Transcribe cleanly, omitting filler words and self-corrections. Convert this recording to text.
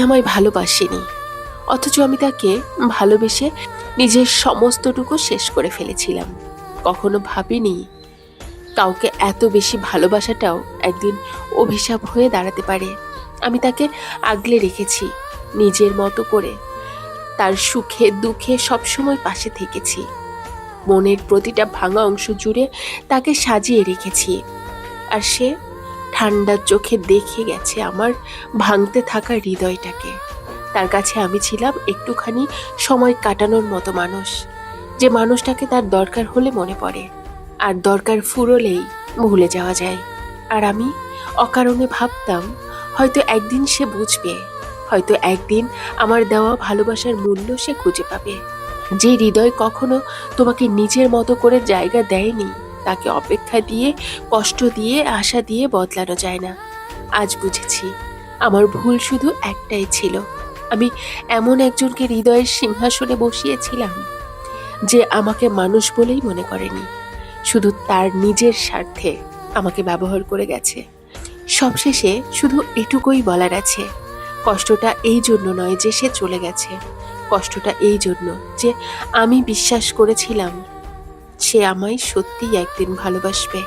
আমায় ভালোবাসেনি, অথচ আমি তাকে ভালোবেসে নিজের সমস্তটুকু শেষ করে ফেলেছিলাম। কখনো ভাবিনি কাউকে এত বেশি ভালোবাসাটাও একদিন অভিশাপ হয়ে দাঁড়াতে পারে। আমি তাকে আগলে রেখেছি নিজের মতো করে, তার সুখে দুঃখে সবসময় পাশে থেকেছি। মনের প্রতিটা ভাঙা অংশ জুড়ে তাকে সাজিয়ে রেখেছি। আর সে ঠান্ডা চোখে দেখে গেছে আমার ভাঙতে থাকা হৃদয়টাকে। তার কাছে আমি ছিলাম একটুখানি সময় কাটানোর মতো মানুষ, যে মানুষটাকে তার দরকার হলে মনে পড়ে, আর দরকার ফুরোলেই ভুলে যাওয়া যায়। আর আমি অকারণে ভাবতাম হয়তো একদিন সে বুঝবে, হয়তো একদিন আমার দেওয়া ভালোবাসার মূল্য সে খুঁজে পাবে। যে হৃদয় কখনো তোমাকে নিজের মতো করে জায়গা দেয়নি, তাকে অপেক্ষা দিয়ে, কষ্ট দিয়ে, আশা দিয়ে বদলানো যায় না। আজ বুঝেছি আমার ভুল শুধু একটাই ছিল, আমি এমন একজনকে হৃদয়ের সিংহাসনে বসিয়েছিলাম যে আমাকে মানুষ বলেই মনে করেনি, শুধু তার নিজের স্বার্থে আমাকে ব্যবহার করে গেছে। সবশেষে শুধু এটুকুই বলার আছে, কষ্টটা এই জন্য নয় যে সে চলে গেছে, কষ্টটা এই জন্য যে আমি বিশ্বাস করেছিলাম সে আমায় সত্যিই একদিন ভালোবাসবে।